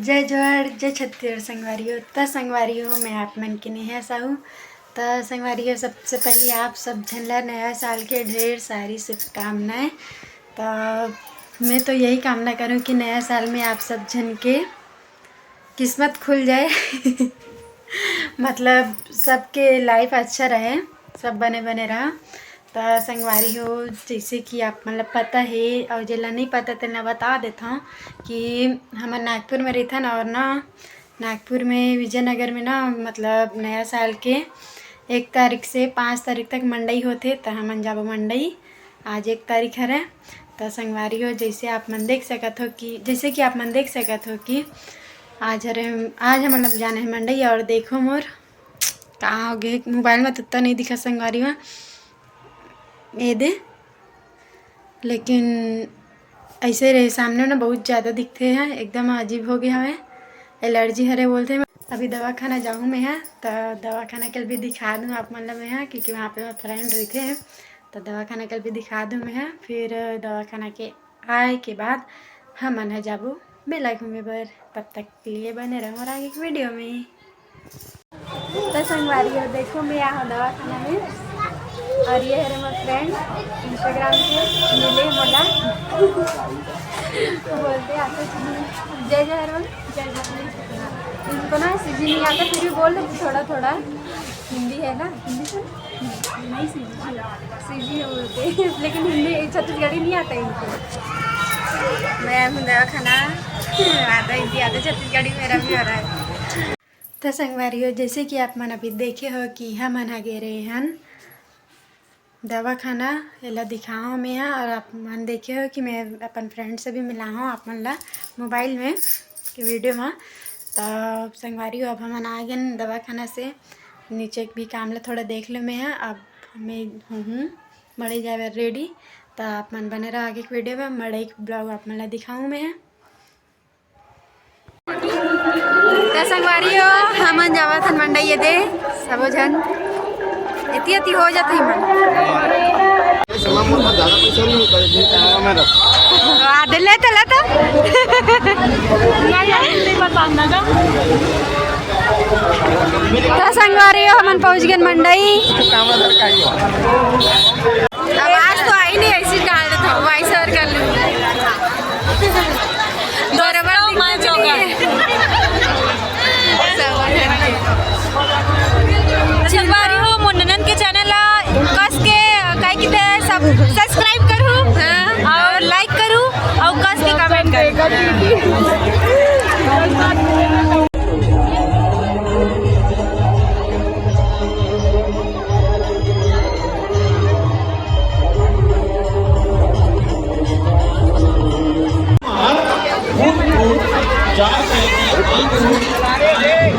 जय जोहार जय छत्तीसगढ़ संगवारियों। तो संगवारियों मैं आप मन के नेहा साहू। तो संगवारियों सबसे पहले आप सब झनला नया साल के ढेर सारी शुभकामनाएं। तो मैं तो यही कामना करूं कि नया साल में आप सब झन के किस्मत खुल जाए मतलब सबके लाइफ अच्छा रहे, सब बने बने रहा। तो संगवारी हो जैसे कि आप मतलब पता है और जिला नहीं पता तो मैं बता देता हूँ कि हम नागपुर में रहता ना, और ना नागपुर में विजयनगर में ना मतलब नया साल के 1 तारीख से 5 तारीख तक मंडई होते। तो हम जाबो मंडई, आज 1 तारीख है। तो संगवारी हो जैसे आप मन देख सकत हो कि आज हम मतलब जाने हैं मंडई। और देखो मोर कहाँ हो गए, मोबाइल में तो नहीं दिखा संगवारी में ये दे, लेकिन ऐसे रहे सामने ना बहुत ज़्यादा दिखते हैं, एकदम अजीब हो गया है, एलर्जी हरे बोलते हैं। अभी दवाखाना जाऊँ मैं है तो दवाखाना कल भी दिखा दूँ आप मतलब में है, क्योंकि वहाँ पे मेरे फ्रेंड रहते हैं। तो दवाखाना कल भी दिखा दूँ मैं है, फिर दवाखाना के आए के बाद हम मन जाबो मेला घूमे बर। तब तक के लिए बने रहो और आगे की वीडियो में। तो संगवारी हो देखो मैं यहाँ दवाखाना में, और ये है मेरा फ्रेंड इंस्टाग्राम पे मिले मोला तो बोलते आते जय जय हरमन जय जय। इनको ना सीधी नहीं आता, फिर भी बोल रहे थोड़ा थोड़ा हिंदी है ना, हिंदी से नहीं सीधी है बोलते लेकिन हिंदी छत्तीसगढ़ी नहीं आता इनको। मैं दवाखाना आता हिंदी आता, छत्तीसगढ़ी मेरा भी हो रहा है। तो संगवारी हो जैसे कि आप मन अभी देखे हो कि हम आगे रहे हैं दवाखाना एला दिखाऊँ मैं, और आप मन देखे हो कि मैं अपन फ्रेंड से भी मिला हूँ आप मन ला मोबाइल में कि वीडियो में। तो संगवारी हो अब हम आ गए दवाखाना से नीचे भी काम ला थोड़ा देख लो मैं। अब मैं हूँ मड़ई जाए रेडी। तो आप मन बने रहो आगे की वीडियो में, मड़ई ब्लॉग आप मन ला दिखाऊँ मैं। तो संगवारी हो हम जावा था मंडई ये दे सबो झन इति हो जाते ही मन आधे ले तो संगवारी हो हम पहुँच गए मंडई। आवाज तो आई नहीं, ऐसी डाल देता हूँ वॉइस ओवर कर लूँ संगवारी हो मुन्नन के चैनल कस के काय की सब सब्सक्राइब करूँ और लाइक करूँ और कस के कमेंट करूँ।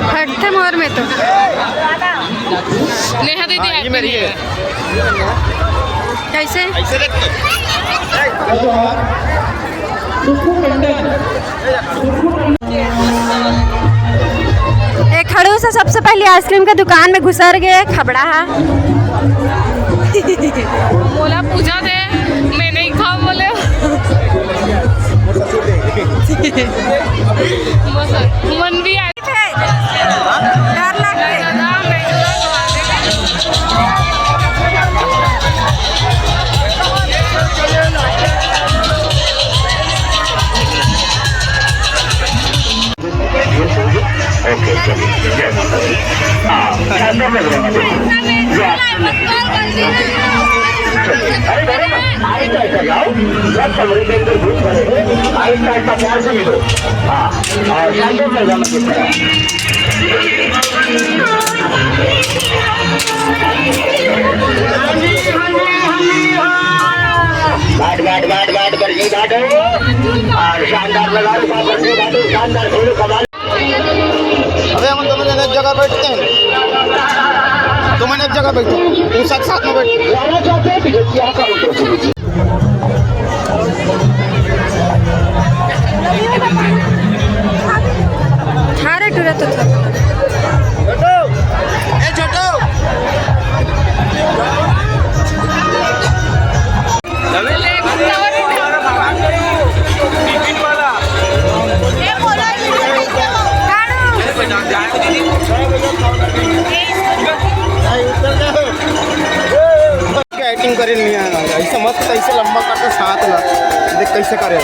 हटते मोर में तो नेहा दीदी ये मेरी है कैसे एक खड़ू से सबसे पहले आइसक्रीम के दुकान में घुसर गए खबड़ा बोला पूजा दे मैं नहीं खाऊं बोले मन भी आई थे डर लगते शानदार लगा शानदार अरे हम दोनों जने एक जगह बैठते हैं, तुम एक जगह बैठो, तुम साथ में बैठो। थारे टूरा तो था छोटो कैसे करे।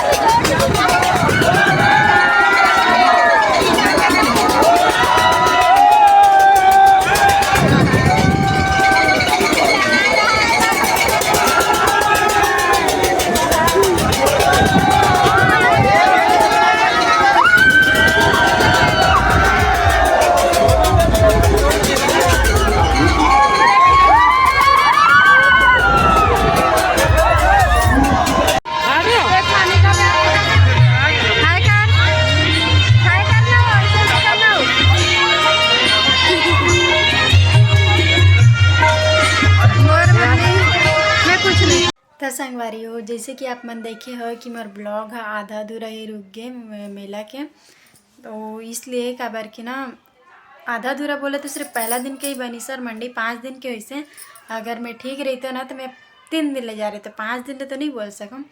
तो संगवारी हो जैसे कि आप मन देखे हो कि मोर ब्लॉग है आधा अधूरा ही रुक गए मेला के, तो इसलिए काबर कि ना आधा अधूरा बोले तो सिर्फ पहला दिन के ही बनी सर मंडी 5 दिन के वैसे अगर मैं ठीक रही तो ना तो मैं 3 दिन ले जा रही तो 5 दिन तो नहीं बोल सकूँ,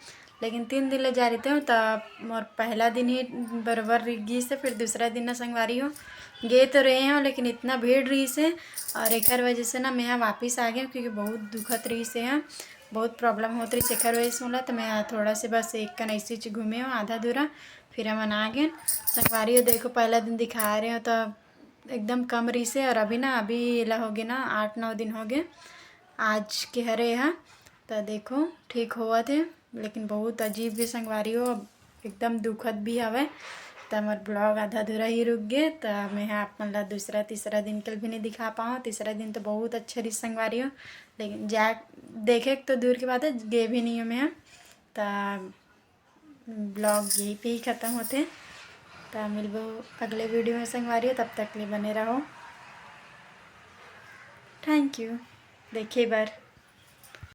लेकिन 3 दिन ले जा रही हूँ। तो मोर पहला दिन ही बराबर गई से फिर दूसरा दिन ना संगवारी हो गए तो रहे हो, लेकिन इतना भीड़ रही से और एक वजह से ना मैं यहाँ वापस आ गई क्योंकि बहुत दुखत रही से यहाँ बहुत प्रॉब्लम होती रही शेखर वजह से होला। तो मैं थोड़ा से बस एक कन ऐसे घूमे हो आधा दूरा फिर हम आ गए संगवारी हो। देखो पहला दिन दिखा रहे हो तो एकदम कम रही से और अभी ना अभी ला हो गए ना 8-9 दिन हो गए आज के हरे यहाँ। तो देखो ठीक हुआ थे लेकिन बहुत अजीब भी संगवारी हो एकदम दुखद भी हवे। तो हमार ब्लॉग आधा अधूरा ही रुक गए। तो मैं आप मतलब दूसरा तीसरा दिन कल भी नहीं दिखा पाऊँ। तीसरा दिन तो बहुत अच्छा रही संगवारी हो, लेकिन जा देखे तो दूर की बात है गए भी नहीं हूँ मैं। तो ब्लॉग यहीं पे ही ख़त्म होते। तो मिलबो अगले वीडियो में संगवारी हो, तब तक लिए बने रहो। थैंक यू देखे बार।